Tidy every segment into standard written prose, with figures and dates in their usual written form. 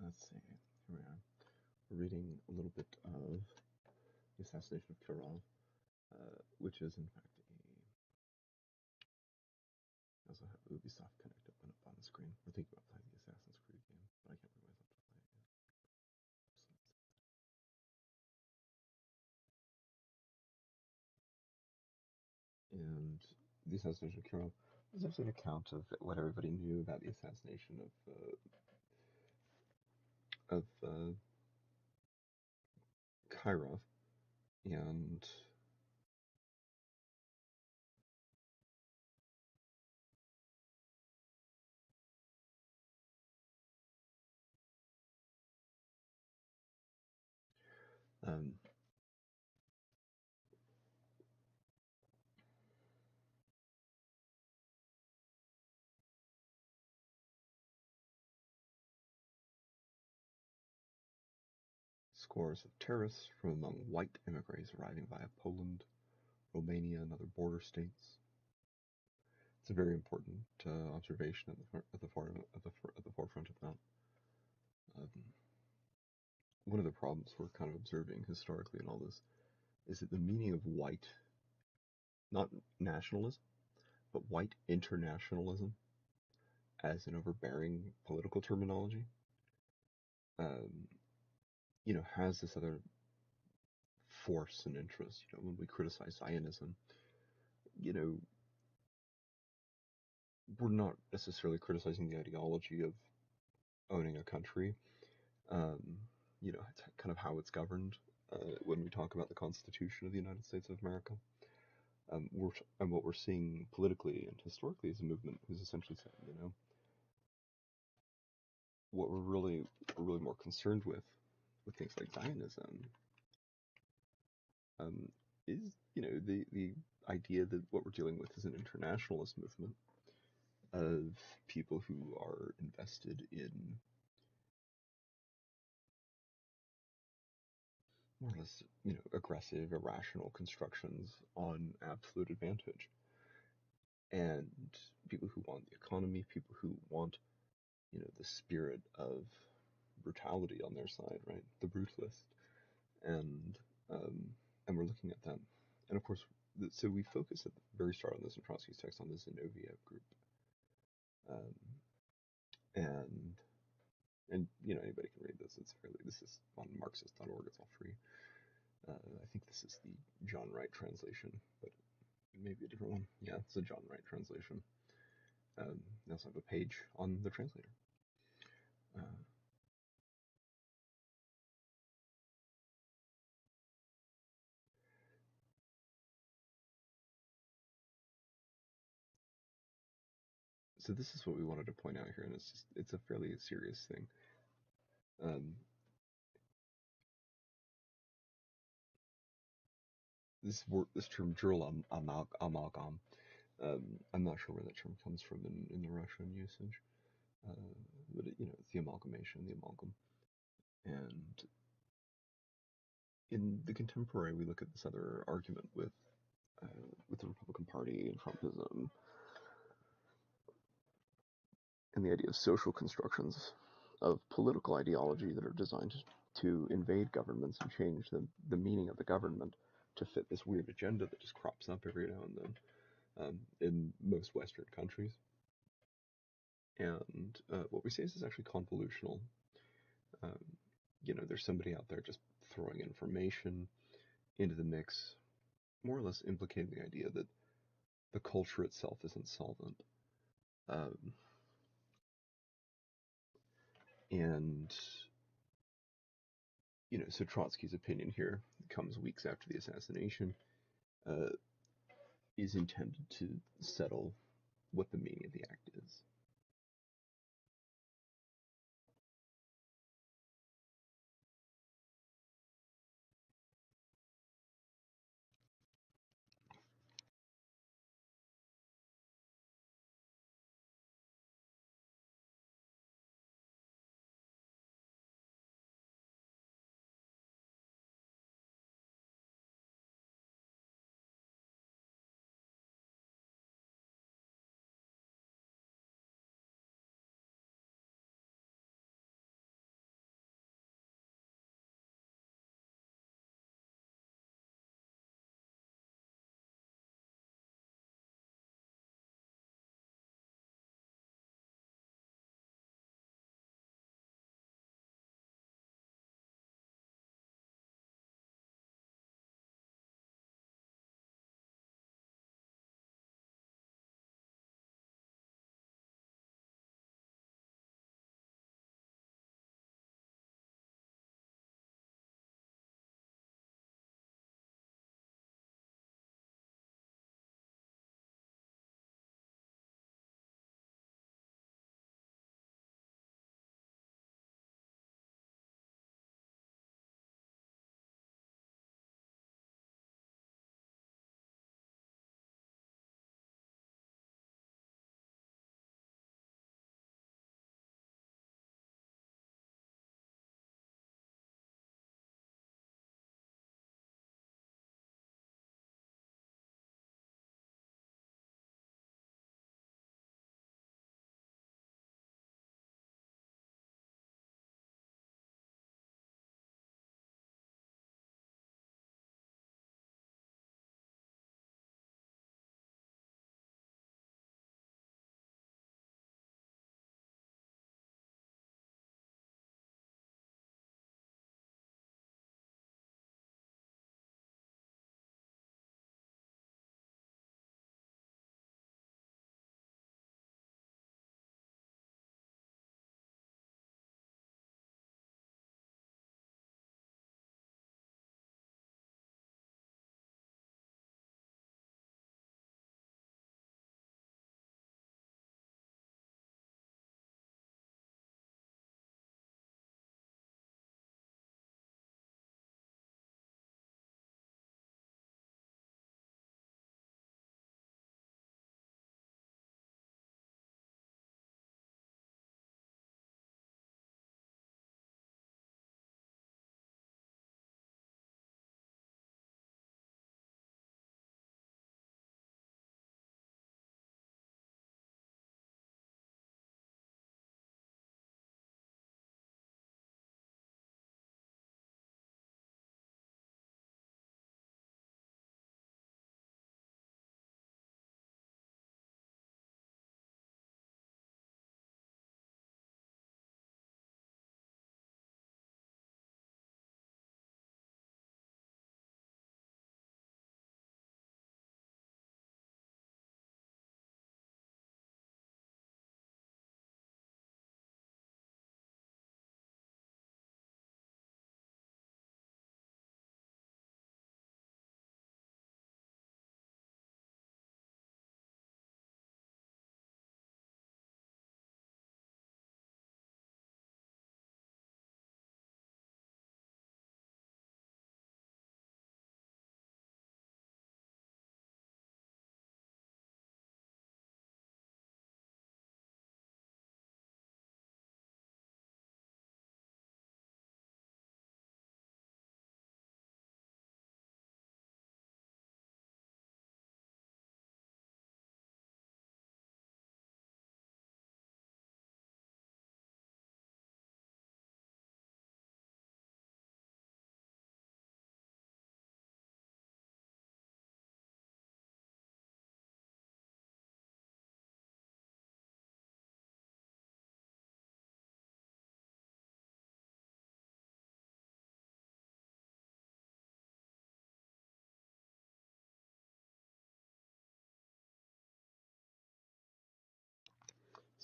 let's see. Here we are. We're reading a little bit of the Assassination of Kirov, which is in fact I also have Ubisoft Connect open up on the screen. We're thinking about playing the Assassin's Creed game, but I can't bring myself to play it yet. And the Assassination of Kirov is actually an account of what everybody knew about the assassination of Kirov, and scores of terrorists from among white emigres arriving via Poland, Romania, and other border states. It's a very important observation at the forefront of that. One of the problems we're kind of observing historically in all this is that the meaning of white, not nationalism, but white internationalism as an overbearing political terminology, has this other force and interest. When we criticize Zionism, we're not necessarily criticizing the ideology of owning a country. It's kind of how it's governed when we talk about the Constitution of the United States of America. What we're seeing politically and historically is a movement who's essentially saying, what we're really more concerned with things like Zionism, is the idea that what we're dealing with is an internationalist movement of people who are invested in more or less, aggressive, irrational constructions on absolute advantage. And people who want the economy, people who want, the spirit of brutality on their side, right? The brutalist. And we're looking at them. And of course, so we focus at the very start on this in Trotsky's text on the Zinoviev group. And anybody can read this. This is on Marxist.org. It's all free. I think this is the John Wright translation, but maybe a different one. Yeah, it's a John Wright translation. They also have a page on the translator. So this is what we wanted to point out here, and it's a fairly serious thing. This term "drill amalgam," I'm not sure where that term comes from in the Russian usage, but it's the amalgamation, the amalgam. And in the contemporary, we look at this other argument with the Republican Party and Trumpism, and the idea of social constructions of political ideology that are designed to invade governments and change the meaning of the government to fit this weird agenda that just crops up every now and then in most Western countries. And what we say is actually convolutional. There's somebody out there just throwing information into the mix, more or less implicating the idea that the culture itself isn't solvent. And so Trotsky's opinion here comes weeks after the assassination, is intended to settle what the meaning of the act is.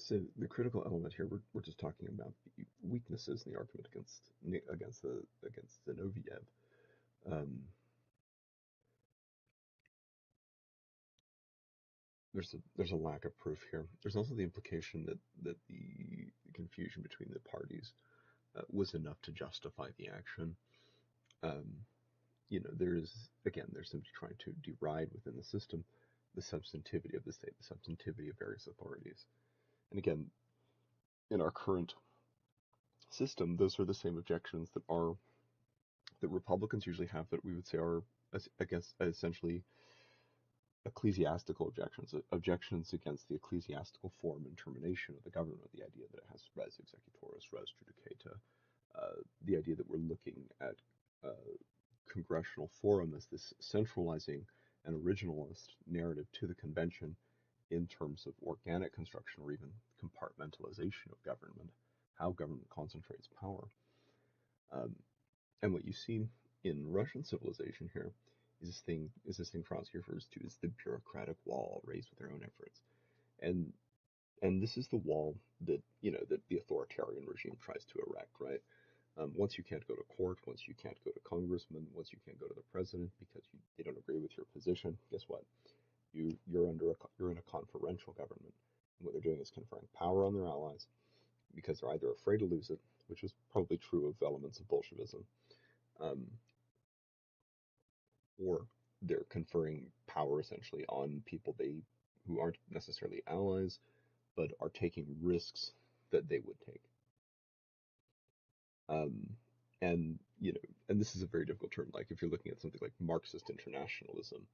So the critical element here, we're just talking about the weaknesses in the argument against Zinoviev. There's a lack of proof here. There's also the implication that the confusion between the parties was enough to justify the action. There's somebody trying to deride within the system the substantivity of the state, the substantivity of various authorities. And again, in our current system, those are the same objections that Republicans usually have, that we would say are against essentially ecclesiastical objections against the ecclesiastical form and termination of the government, the idea that it has res executoris, res judicata, the idea that we're looking at congressional forum as this centralizing and originalist narrative to the convention in terms of organic construction or even compartmentalization of government, how government concentrates power. And what you see in Russian civilization here is this thing Trotsky refers to as the bureaucratic wall raised with their own efforts. And this is the wall that the authoritarian regime tries to erect, right? Once you can't go to court, once you can't go to congressmen, once you can't go to the president because they don't agree with your position, guess what? You're in a conferential government. And what they're doing is conferring power on their allies because they're either afraid to lose it, which is probably true of elements of Bolshevism, or they're conferring power essentially on people who aren't necessarily allies, but are taking risks that they would take. And and this is a very difficult term. Like if you're looking at something like Marxist internationalism,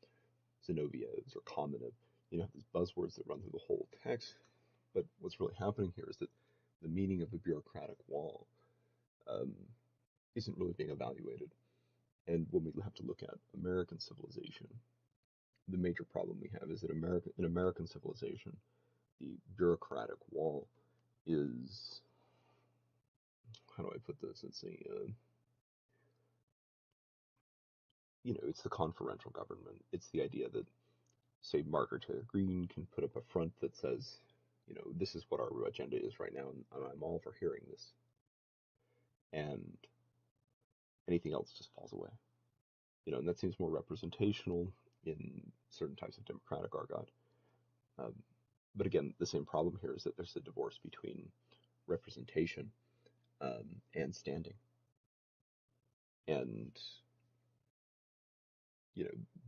Zinoviev's or Kamenev, these buzzwords that run through the whole text. But what's really happening here is that the meaning of the bureaucratic wall isn't really being evaluated. And when we have to look at American civilization, the major problem we have is that in American civilization, the bureaucratic wall is, how do I put this? It's it's the conferential government. It's the idea that, say, Margaret Taylor Greene can put up a front that says, this is what our agenda is right now, and I'm all for hearing this. And anything else just falls away. And that seems more representational in certain types of democratic argot. But again, the same problem here is that there's a divorce between representation and standing. And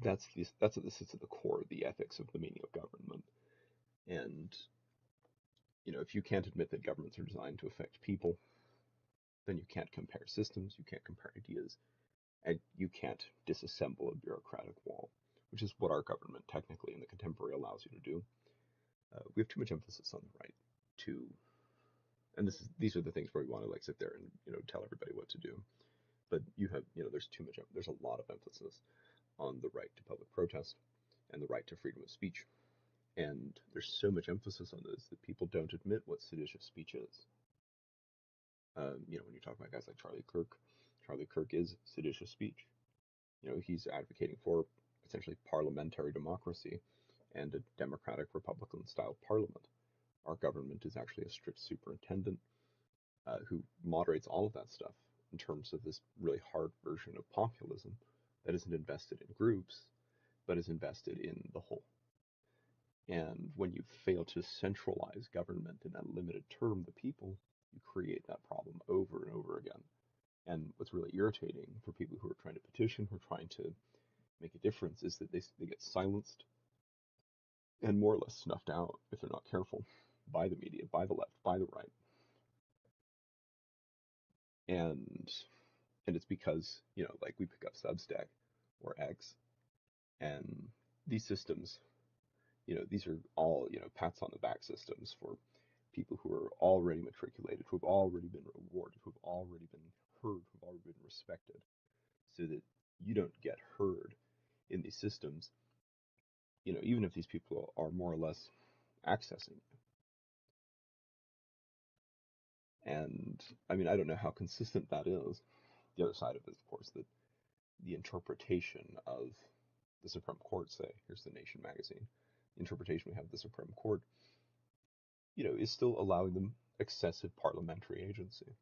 that's what this sits at the core of the ethics of the meaning of government. And if you can't admit that governments are designed to affect people, then you can't compare systems, you can't compare ideas, and you can't disassemble a bureaucratic wall, which is what our government technically in the contemporary allows you to do. We have too much emphasis on the right to, and these are the things where we want to sit there and tell everybody what to do. But there's a lot of emphasis on the right to public protest and the right to freedom of speech. And there's so much emphasis on those that people don't admit what seditious speech is. When you talk about guys like Charlie Kirk is seditious speech. He's advocating for essentially parliamentary democracy and a democratic Republican style parliament. Our government is actually a strict superintendent who moderates all of that stuff in terms of this really hard version of populism that isn't invested in groups, but is invested in the whole. And when you fail to centralize government in that limited term, the people, you create that problem over and over again. And what's really irritating for people who are trying to petition, who are trying to make a difference, is that they get silenced and more or less snuffed out, if they're not careful, by the media, by the left, by the right. And it's because, like we pick up Substack or X, and these systems, these are all, pats on the back systems for people who are already matriculated, who have already been rewarded, who have already been heard, who have already been respected, so that you don't get heard in these systems, even if these people are more or less accessing you. And I mean, I don't know how consistent that is. The other side of it, of course, that the interpretation of the Supreme Court, say, here's the Nation magazine, the interpretation we have of the Supreme Court is still allowing them excessive parliamentary agency.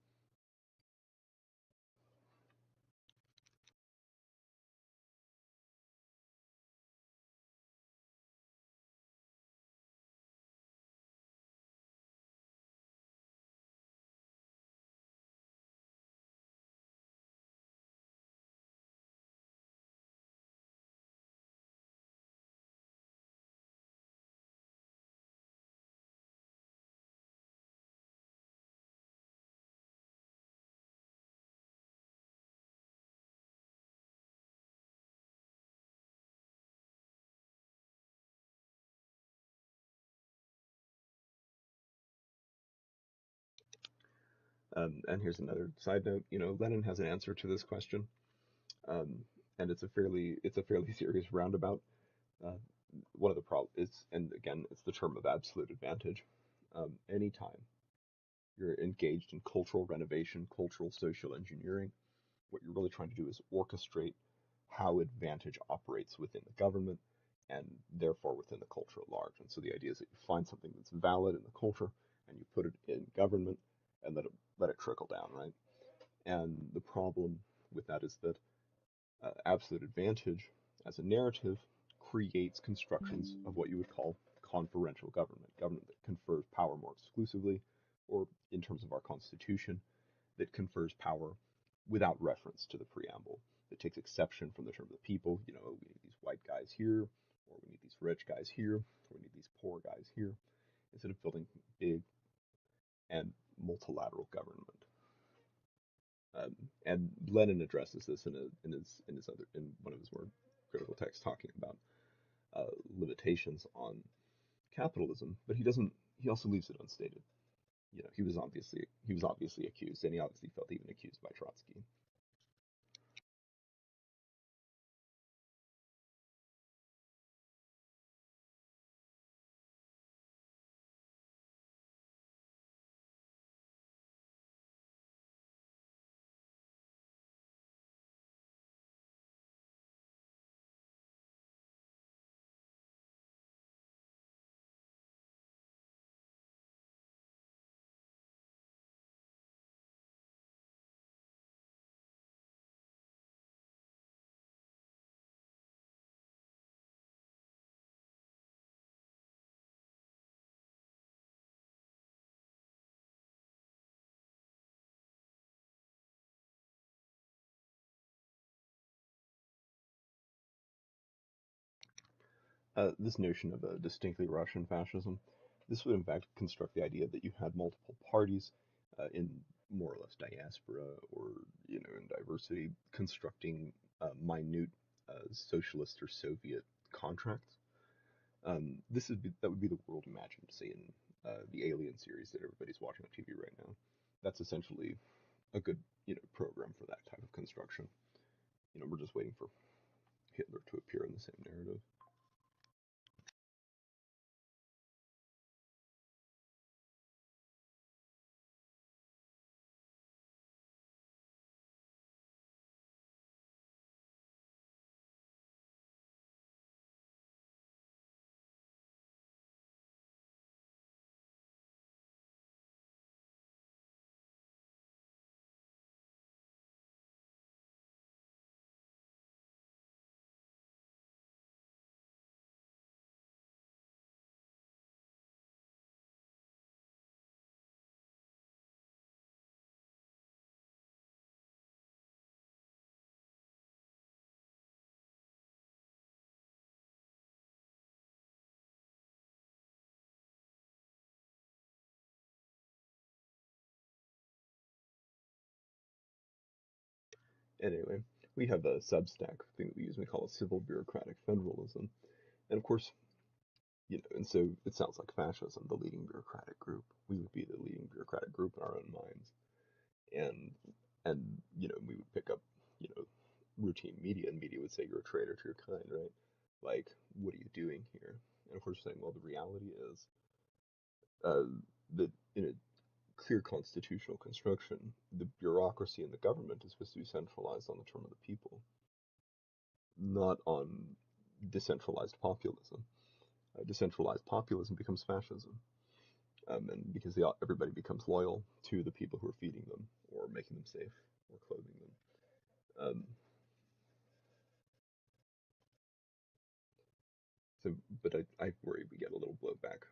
And here's another side note. Lenin has an answer to this question, um, and it's a fairly serious roundabout. Uh, One of the problems is, and again, it's the term of absolute advantage. Anytime you're engaged in cultural renovation, cultural social engineering, what you're really trying to do is orchestrate how advantage operates within the government and therefore within the culture at large. And so the idea is that you find something that's valid in the culture and you put it in government and let it trickle down, right? And the problem with that is that absolute advantage as a narrative creates constructions of what you would call conferential government that confers power more exclusively, or in terms of our Constitution, that confers power without reference to the preamble, that takes exception from the term of the people. We need these white guys here, or we need these rich guys here, or we need these poor guys here, instead of building big and multilateral government. And Lenin addresses this in one of his more critical texts, talking about limitations on capitalism, but he doesn't. He also leaves it unstated. He was obviously accused, and he obviously felt even accused by Trotsky. This notion of a distinctly Russian fascism, this would in fact construct the idea that you had multiple parties in more or less diaspora, or in diversity, constructing minute socialist or Soviet contracts. That would be the world imagined, say, in the Alien series that everybody's watching on TV right now. That's essentially a good program for that type of construction. We're just waiting for Hitler to appear in the same narrative. Anyway, we have a Substack thing that we use. We call it civil bureaucratic federalism, and of course, and so it sounds like fascism, the leading bureaucratic group. We would be the leading bureaucratic group in our own minds, and we would pick up you know routine media, and media would say you're a traitor to your kind, right? Like, what are you doing here? And of course, we're saying, well, the reality is uh, that in a clear constitutional construction, the bureaucracy in the government is supposed to be centralized on the term of the people, not on decentralized populism. Decentralized populism becomes fascism. and because everybody becomes loyal to the people who are feeding them or making them safe or clothing them. But I worry we get a little blowback.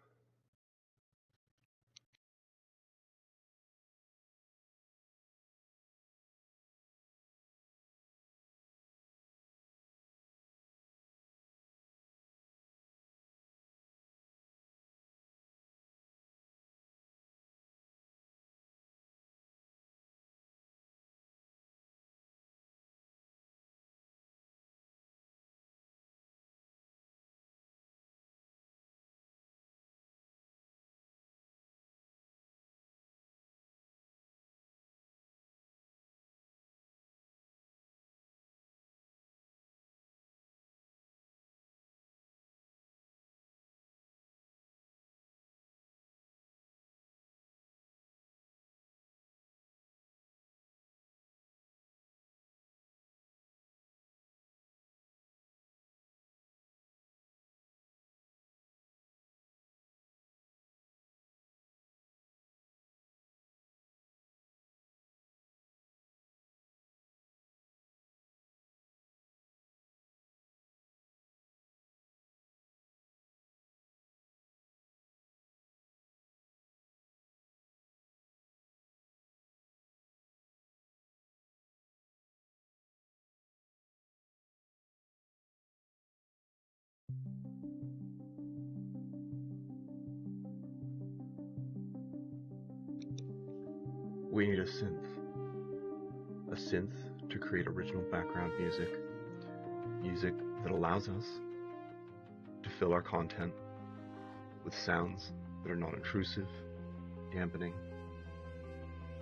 We need a synth to create original background music that allows us to fill our content with sounds that are non-intrusive, dampening,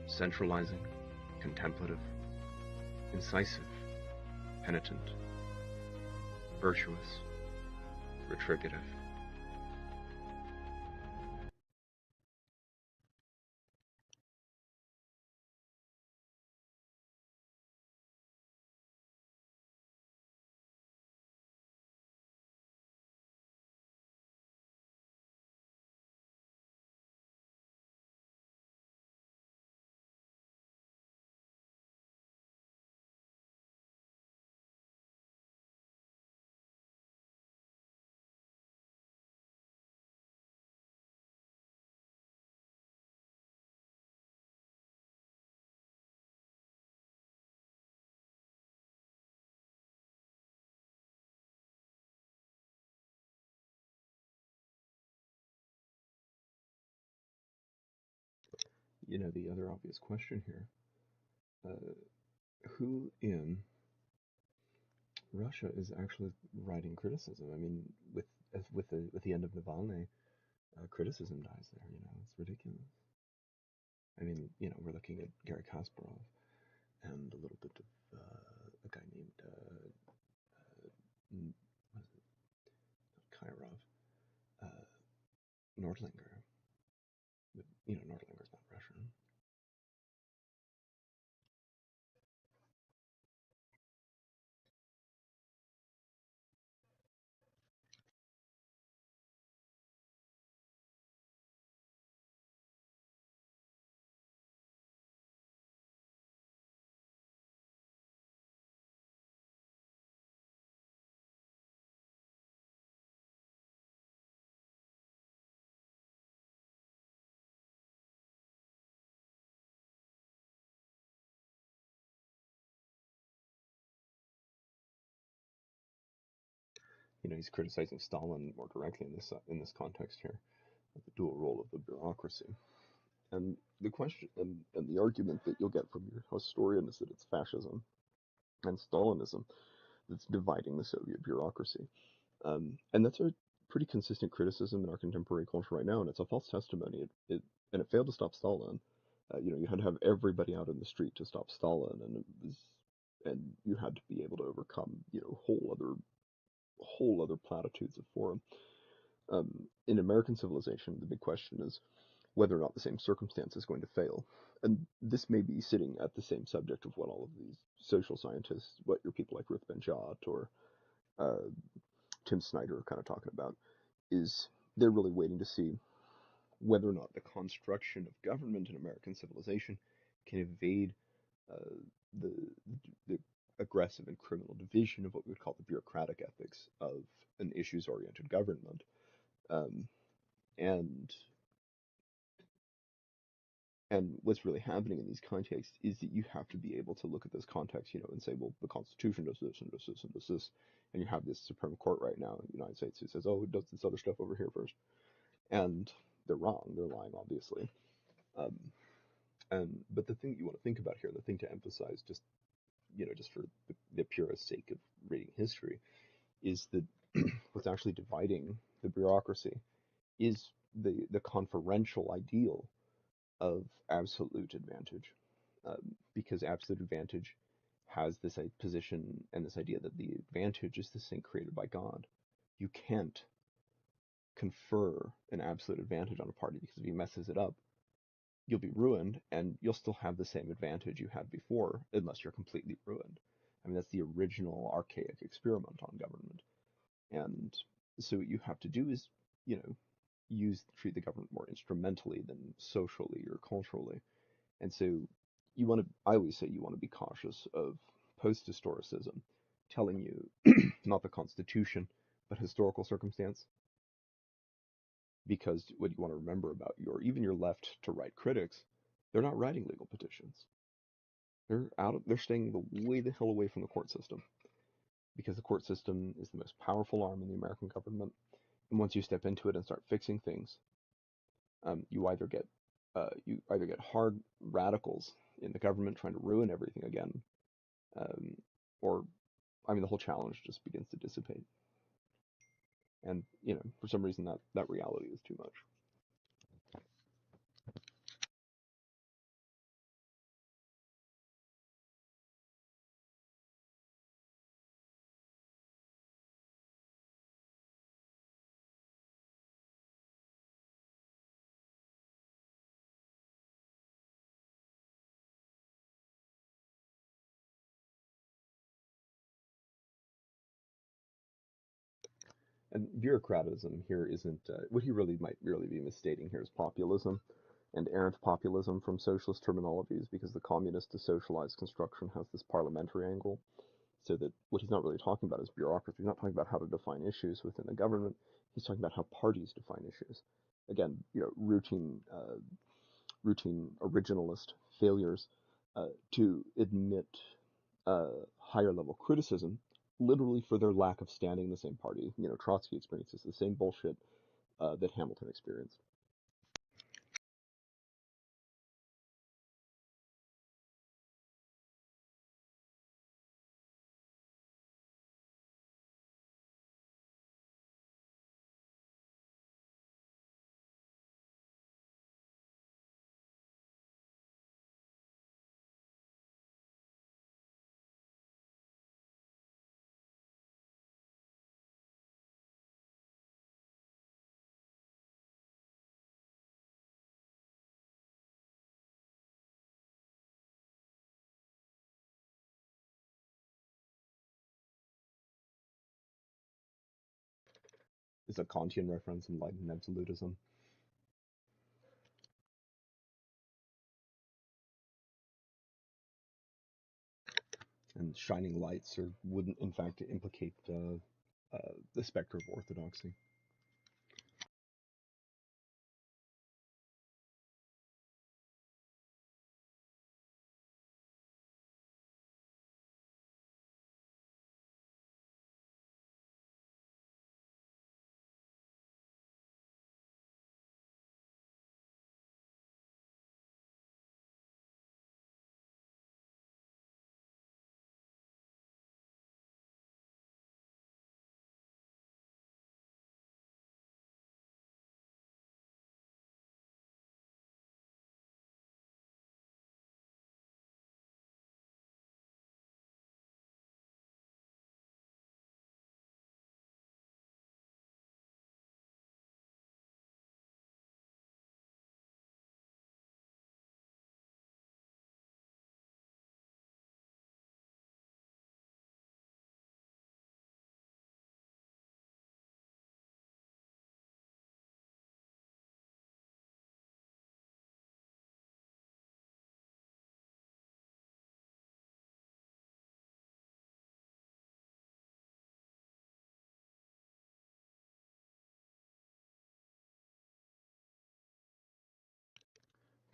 centralizing, contemplative, incisive, penitent, virtuous, retributive. You know, the other obvious question here, who in Russia is actually writing criticism? I mean, with the end of Navalny, criticism dies there. You know, it's ridiculous. I mean, you know, we're looking at Garry Kasparov and a little bit of a guy named what is it? Kirov, uh, Nordlinger. But, you know, Nordlinger's not Russian. You know, he's criticizing Stalin more directly in this context here, the dual role of the bureaucracy. And the question and the argument that you'll get from your historian is that it's fascism and Stalinism that's dividing the Soviet bureaucracy. And that's a pretty consistent criticism in our contemporary culture right now, and it's a false testimony. It failed to stop Stalin. You know, you had to have everybody out in the street to stop Stalin, and you had to be able to overcome, you know, whole other platitudes of form. In American civilization, the big question is whether or not the same circumstance is going to fail. And this may be sitting at the same subject of what all of these social scientists, what your people like Ruth Ben-Jot or uh, Tim Snyder are kind of talking about, is they're really waiting to see whether or not the construction of government in American civilization can evade uh, the, the aggressive and criminal division of what we would call the bureaucratic ethics of an issues-oriented government. Um, and and what's really happening in these contexts is that you have to be able to look at this context, and say, well, the Constitution does this and does this and does this, and you have this Supreme Court right now in the United States who says, oh, it does this other stuff over here first, and they're wrong, they're lying, obviously. Um, and but the thing that you want to think about here, the thing to emphasize, just for the purest sake of reading history, is that what's actually dividing the bureaucracy is the conferential ideal of absolute advantage, because absolute advantage has this position and this idea that the advantage is this thing created by God. You can't confer an absolute advantage on a party, because if he messes it up, you'll be ruined and you'll still have the same advantage you had before unless you're completely ruined. I mean, that's the original archaic experiment on government. And so what you have to do is, you know, treat the government more instrumentally than socially or culturally. And so I always say you want to be cautious of post-historicism telling you not the Constitution, but historical circumstance. Because what you want to remember about even your left to right critics, they're not writing legal petitions. They're staying way the hell away from the court system, because the court system is the most powerful arm in the American government. And once you step into it and start fixing things, you either get hard radicals in the government trying to ruin everything again, um, or I mean the whole challenge just begins to dissipate. And for some reason that reality is too much. And bureaucratism here isn't what he really might really be misstating here is populism and errant populism from socialist terminologies, because the communist to socialized construction has this parliamentary angle. So that what he's not really talking about is bureaucracy. He's not talking about how to define issues within the government. He's talking about how parties define issues. Again, routine originalist failures to admit higher level criticism, literally for their lack of standing in the same party. Trotsky experiences the same bullshit that Hamilton experienced. Is a Kantian reference, enlightened absolutism. And shining lights wouldn't in fact implicate the specter of orthodoxy.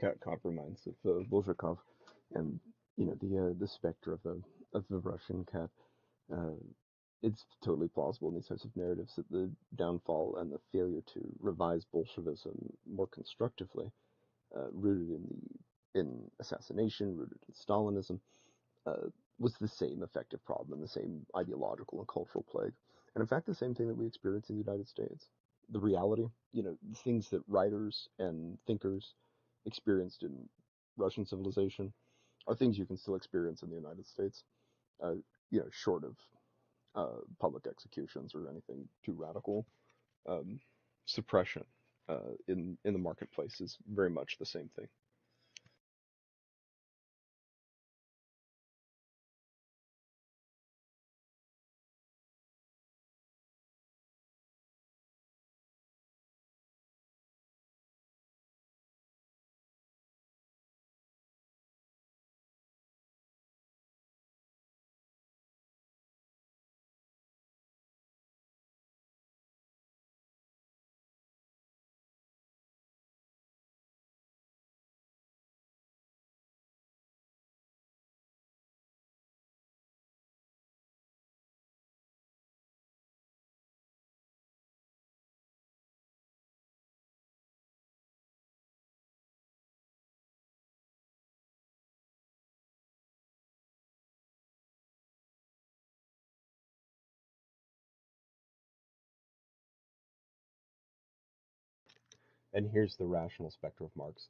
cat compromise of Bolshakov, and the specter of the Russian cat. Uh, it's totally plausible in these types of narratives that the downfall and the failure to revise Bolshevism more constructively, rooted in assassination, rooted in Stalinism, uh, was the same effective problem, the same ideological and cultural plague, and in fact the same thing that we experience in the United States. The reality, things that writers and thinkers experienced in Russian civilization are things you can still experience in the United States, uh, short of public executions or anything too radical. Um, Suppression in the marketplace is very much the same thing. And here's the rational specter of Marx.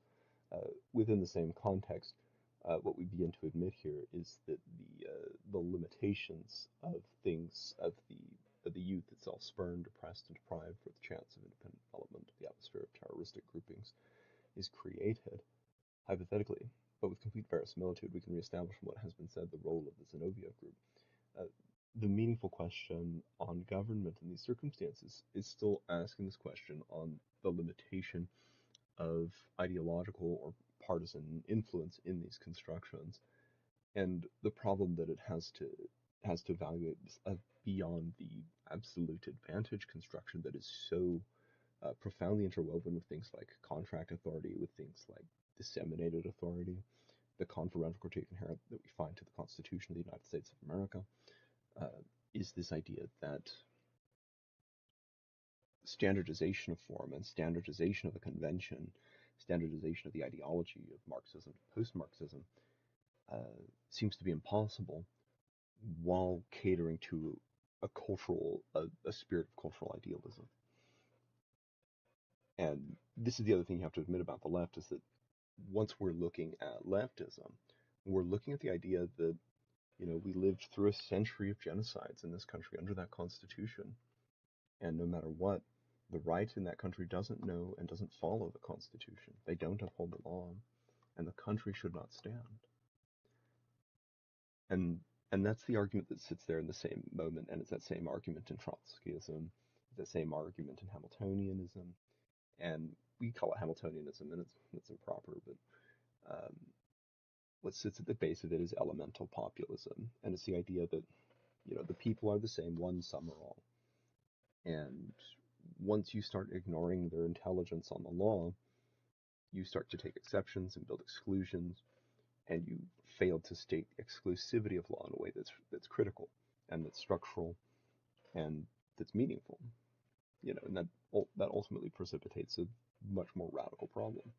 Within the same context, what we begin to admit here is that the limitations of things of the youth itself, spurned, oppressed, and deprived for the chance of independent development, the atmosphere of terroristic groupings, is created hypothetically, but with complete verisimilitude. We can reestablish what has been said the role of the Zinoviev group. Uh, the meaningful question on government in these circumstances is still asking this question on the limitation of ideological or partisan influence in these constructions, and the problem that it has to evaluate beyond the absolute advantage construction that is so profoundly interwoven with things like contract authority, with things like disseminated authority, the conferential critique inherent that we find to the Constitution of the United States of America, uh, is this idea that standardization of form and standardization of a convention, standardization of the ideology of Marxism to post-Marxism, seems to be impossible while catering to a spirit of cultural idealism. And this is the other thing you have to admit about the left, is that once we're looking at leftism, we're looking at the idea that, we lived through a century of genocides in this country under that Constitution. And no matter what, the right in that country doesn't know and doesn't follow the Constitution. They don't uphold the law, and the country should not stand. And and that's the argument that sits there in the same moment, and it's that same argument in Trotskyism, it's that same argument in Hamiltonianism, and we call it Hamiltonianism, and it's improper, but um, what sits at the base of it is elemental populism, and it's the idea that the people are the same, one, some, or all. And once you start ignoring their intelligence on the law, you start to take exceptions and build exclusions, and you fail to state exclusivity of law in a way that's critical and that's structural and that's meaningful. And that ultimately precipitates a much more radical problem.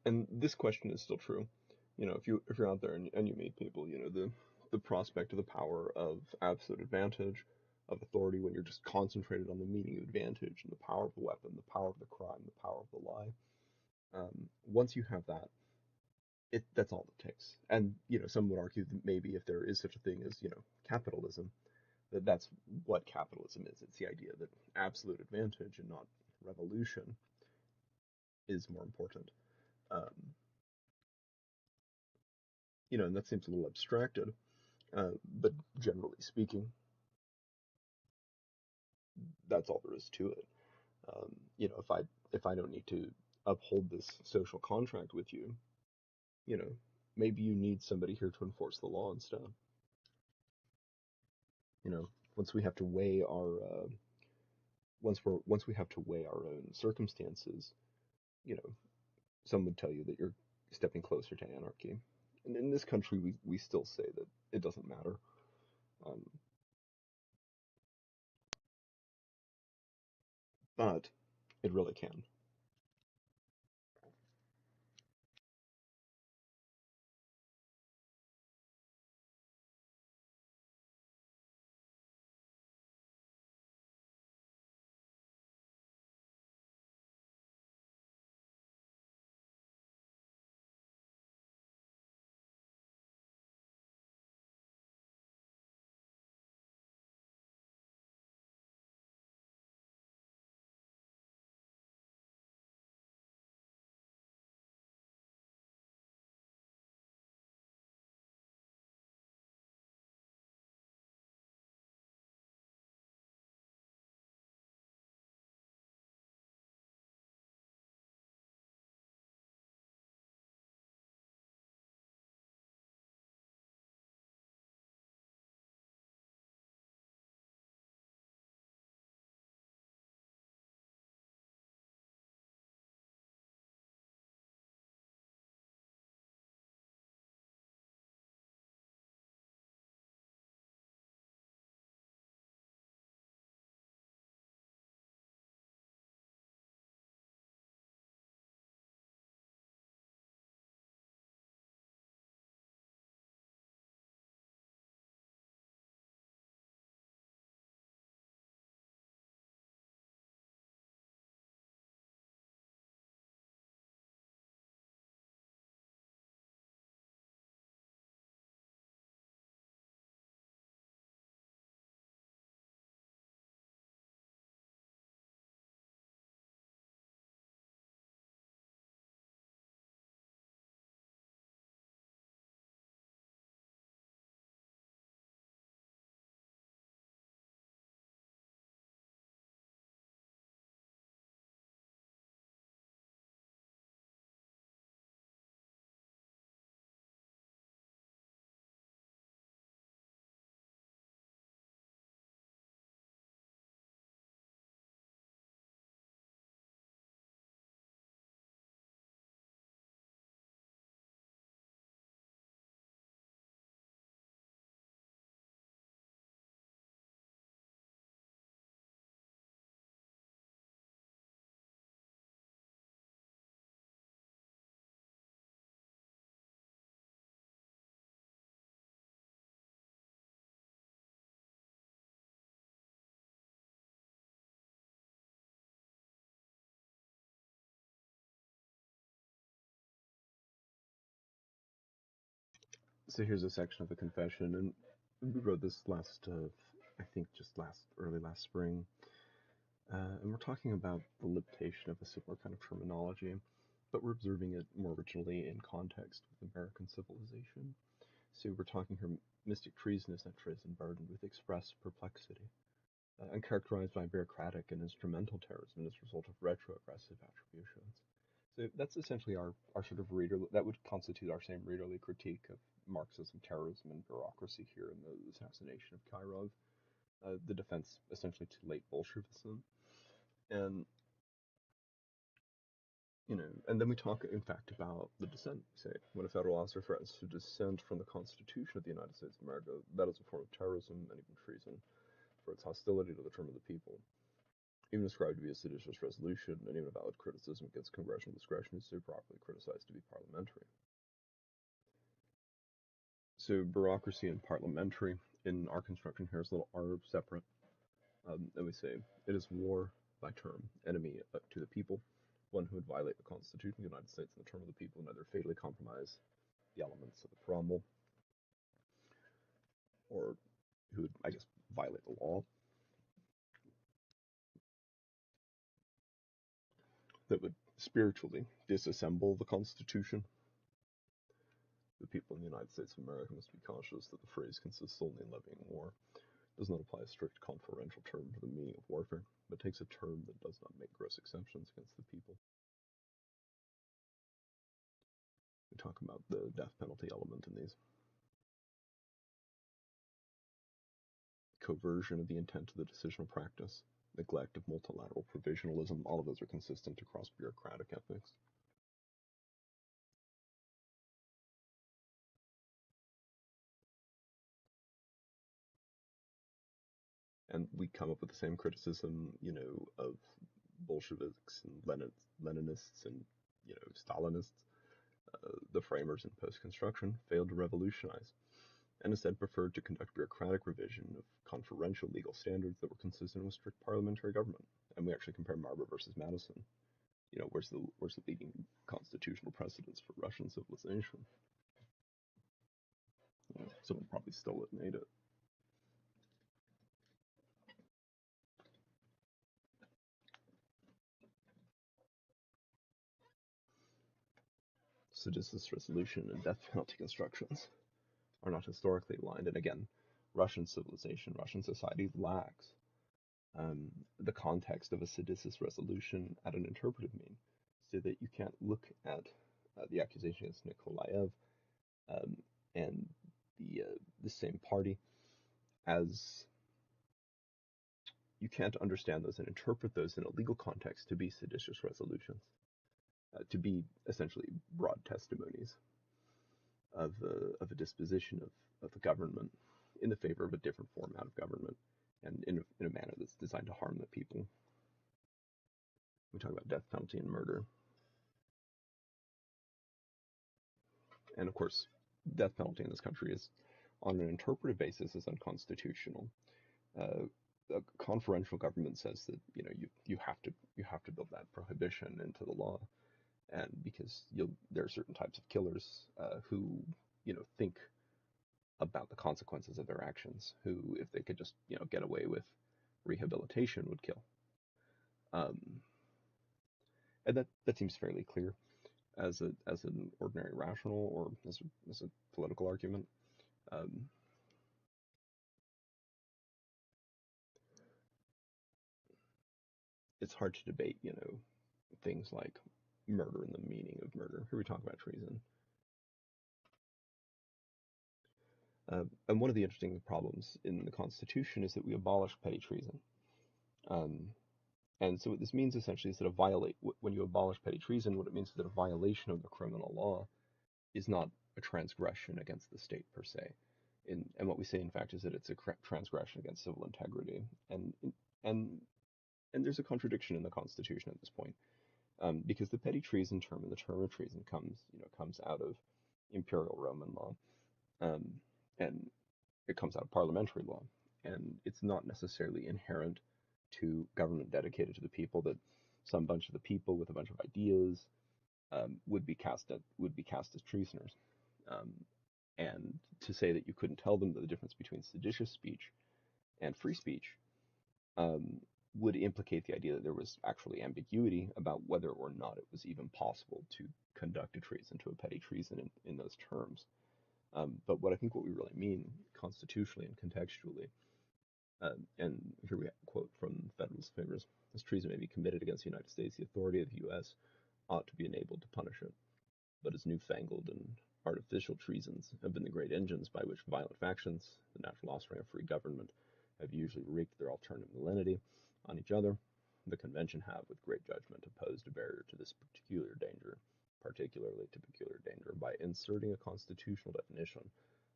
And this question is still true. If you're out there and you meet people, the prospect of the power of absolute advantage, of authority when you're just concentrated on the meaning of advantage and the power of the weapon, the power of the crime, the power of the lie. Once you have that, that's all it takes. And some would argue that maybe if there is such a thing as capitalism, that's what capitalism is. It's the idea that absolute advantage and not revolution is more important. Um, and that seems a little abstracted, but generally speaking, that's all there is to it. If I don't need to uphold this social contract with you, you know, maybe you need somebody here to enforce the law instead. You know, once we have to weigh our once we have to weigh our own circumstances, you know, some would tell you that you're stepping closer to anarchy. And in this country, we still say that it doesn't matter. Um, but it really can. So here's a section of the confession, and we wrote this I think just early last spring, and we're talking about the limitation of a similar kind of terminology, but we're observing it more originally in context with American civilization. So we're talking here, mystic treason is that treason burdened with express perplexity, and characterized by bureaucratic and instrumental terrorism as a result of retroaggressive attributions. So that's essentially our sort of that would constitute our same readerly critique of Marxism, terrorism, and bureaucracy here in the assassination of Kirov, the defense essentially to late Bolshevism. And, and then we talk, in fact, about the dissent. Say, when a federal officer threatens to dissent from the Constitution of the United States of America, that is a form of terrorism and even treason for its hostility to the term of the people. Even described to be a seditious resolution, and even a valid criticism against congressional discretion is so properly criticized to be parliamentary. So bureaucracy and parliamentary in our construction here is a little r separate. And we say it is war by term, enemy to the people, one who would violate the Constitution of the United States in the term of the people and either fatally compromise the elements of the preamble, or who would, I guess, violate the law, that would spiritually disassemble the Constitution. The people in the United States of America must be conscious that the phrase consists only in levying war, does not apply a strict conferential term for the meaning of warfare, but takes a term that does not make gross exceptions against the people. We talk about the death penalty element in these. Coercion of the intent of the decisional practice, neglect of multilateral provisionalism, all of those are consistent across bureaucratic ethics. And we come up with the same criticism, of Bolsheviks and Leninists and, Stalinists. The framers in post-construction failed to revolutionize, and instead preferred to conduct bureaucratic revision of conferential legal standards that were consistent with strict parliamentary government. And we actually compare Marber versus Madison. Where's the leading constitutional precedents for Russian civilization? Someone probably stole it and ate it. Seditious resolution and death penalty constructions are not historically aligned. And again, Russian civilization, Russian society lacks the context of a seditious resolution at an interpretive mean, so that you can't look at the accusation against Nikolaev and the same party as you can't understand those and interpret those in a legal context to be seditious resolutions, to be essentially broad testimonies of a disposition of the government in the favor of a different format of government, and in a manner that's designed to harm the people. We talk about death penalty and murder. And of course, death penalty in this country is, on an interpretive basis, is unconstitutional. A conferential government says that you have to build that prohibition into the law, and because there are certain types of killers who think about the consequences of their actions, who, if they could just get away with rehabilitation, would kill. And that seems fairly clear as an ordinary rational or as a political argument. It's hard to debate, things like murder and the meaning of murder. Here we talk about treason. And one of the interesting problems in the Constitution is that we abolish petty treason. And so what this means essentially is that when you abolish petty treason, what it means is that a violation of the criminal law is not a transgression against the state per se. And what we say, in fact, is that it's a transgression against civil integrity. And there's a contradiction in the Constitution at this point, because the petty treason term and the term of treason comes out of imperial Roman law, and it comes out of parliamentary law, and it's not necessarily inherent to government dedicated to the people that some bunch of the people with a bunch of ideas would be cast as treasoners. And to say that you couldn't tell them the difference between seditious speech and free speech would implicate the idea that there was actually ambiguity about whether or not it was even possible to conduct a treason to a petty treason in those terms. But what we really mean constitutionally and contextually, and here we quote from Federalist Papers: "This treason may be committed against the United States. The authority of the U.S. ought to be enabled to punish it. But as newfangled and artificial treasons have been the great engines by which violent factions, the natural offspring of free government, have usually wreaked their alternate malignity on each other, the Convention have, with great judgment, opposed a barrier to this particularly to peculiar danger, by inserting a constitutional definition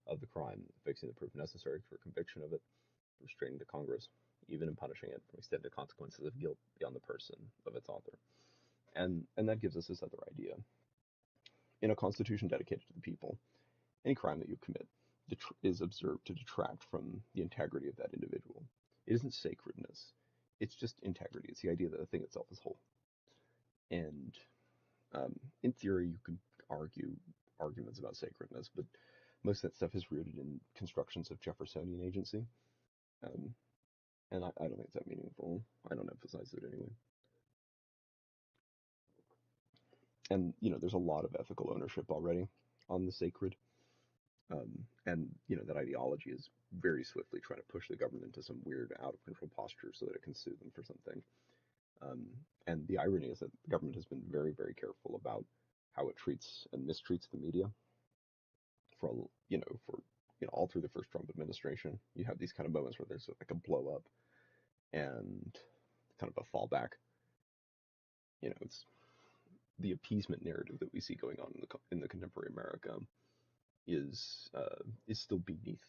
of the crime, fixing the proof necessary for conviction of it, restraining the Congress, even in punishing it, from extended consequences of guilt beyond the person of its author. And that gives us this other idea. In a constitution dedicated to the people, any crime that you commit is observed to detract from the integrity of that individual. It isn't sacredness. It's just integrity. It's the idea that the thing itself is whole. And in theory, you could argue arguments about sacredness, but most of that stuff is rooted in constructions of Jeffersonian agency. And I don't think it's that meaningful. I don't emphasize it anyway. And, there's a lot of ethical ownership already on the sacred. And, that ideology is very swiftly trying to push the government into some weird out-of-control posture so that it can sue them for something. And the irony is that the government has been very, very careful about how it treats and mistreats the media for all through the first Trump administration. You have these kind of moments where there's like a blow up and kind of a fallback. It's the appeasement narrative that we see going on in the contemporary America is still beneath.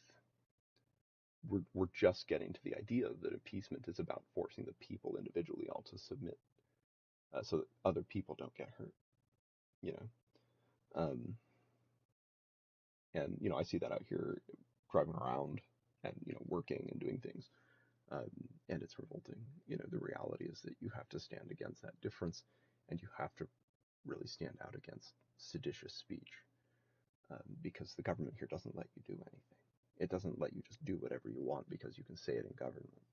We're just getting to the idea that appeasement is about forcing the people individually all to submit, so that other people don't get hurt. And I see that out here driving around and working and doing things, and it's revolting. The reality is that you have to stand against that difference, and you have to really stand out against seditious speech, because the government here doesn't let you do anything. It doesn't let you just do whatever you want because you can say it in government.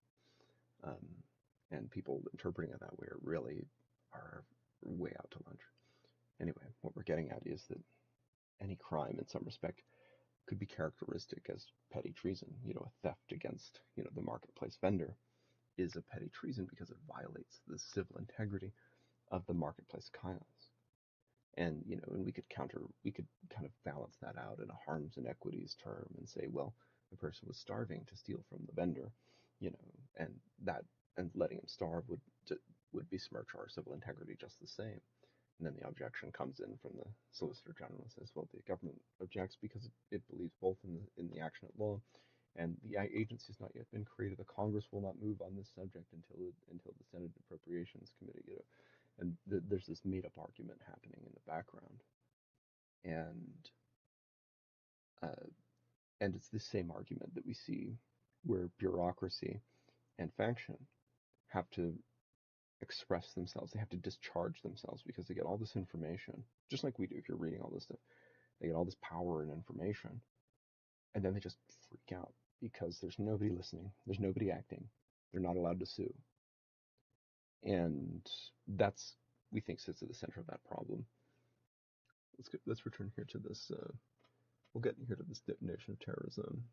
And people interpreting it that way really are way out to lunch. Anyway, what we're getting at is that any crime in some respect could be characteristic as petty treason. A theft against, the marketplace vendor is a petty treason because it violates the civil integrity of the marketplace chaos. And, and we could kind of balance that out in a harms and equities term and say, well, the person was starving to steal from the vendor, and letting him starve would besmirch our civil integrity just the same. And then the objection comes in from the Solicitor General and says, well, the government objects because it believes both in the action at law, and the agency has not yet been created. The Congress will not move on this subject until the Senate Appropriations Committee, And there's this made-up argument happening in the background, and it's the same argument that we see where bureaucracy and faction have to express themselves. They have to discharge themselves because they get all this information, just like we do if you're reading all this stuff. They get all this power and information, and then they just freak out because there's nobody listening, there's nobody acting, they're not allowed to sue. And that's, we think, sits at the center of that problem. Let's return here to this, we'll get here to this definition of terrorism.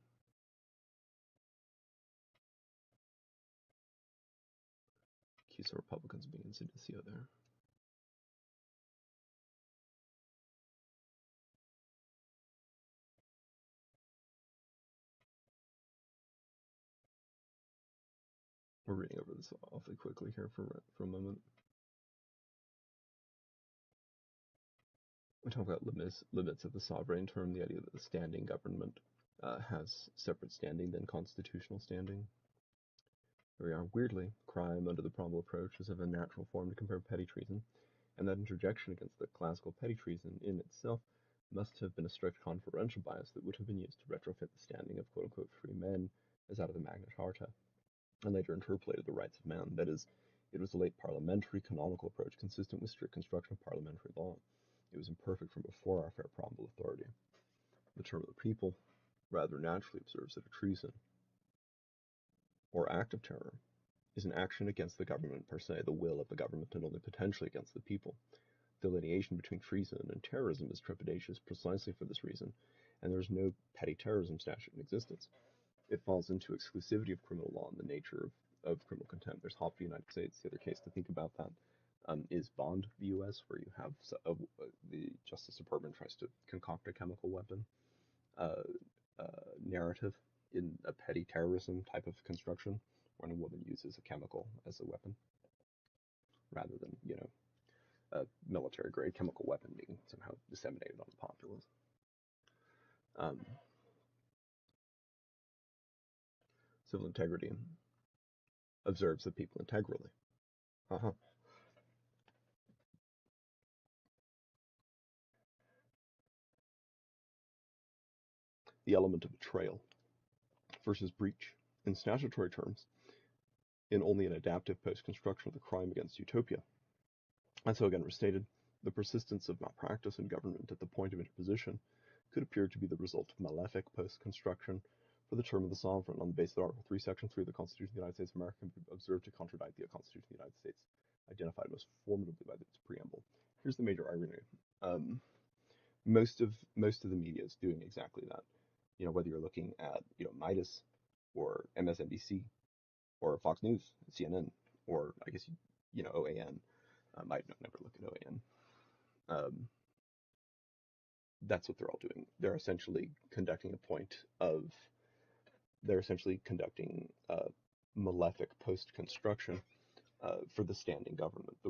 Accuse the Republicans of being in seditio there. We're reading over this awfully quickly here for a moment. We talk about limits of the sovereign term, the idea that the standing government has separate standing than constitutional standing. Here we are. Weirdly, crime under the probable approach is of a natural form to compare petty treason, and that interjection against the classical petty treason in itself must have been a strict conferential bias that would have been used to retrofit the standing of quote-unquote free men as out of the Magna Carta, and later interpolated the rights of man. That is, it was a late parliamentary canonical approach consistent with strict construction of parliamentary law. It was imperfect from before our fair probable authority. The term of the people rather naturally observes that a treason or act of terror is an action against the government per se, the will of the government, and only potentially against the people. Delineation between treason and terrorism is trepidatious precisely for this reason, and there is no petty terrorism statute in existence. It falls into exclusivity of criminal law in the nature of criminal contempt. There's Hopp v. United States. The other case to think about that is Bond v. U.S., where you have the Justice Department tries to concoct a chemical weapon narrative in a petty terrorism type of construction, when a woman uses a chemical as a weapon, rather than, a military-grade chemical weapon being somehow disseminated on the populace. Civil integrity observes the people integrally. The element of betrayal versus breach. In statutory terms, in only an adaptive post-construction of the crime against utopia. And so again, restated, the persistence of malpractice in government at the point of interposition could appear to be the result of malefic post-construction for the term of the sovereign on the basis that Article 3, Section 3 of the Constitution of the United States of America can be observed to contradict the Constitution of the United States, identified most formidably by its preamble. Here's the major irony. Most of the media is doing exactly that. Whether you're looking at Midas or MSNBC or Fox News, CNN, or I guess OAN. I never look at OAN. That's what they're all doing. They're essentially conducting malefic post-construction for the standing government. The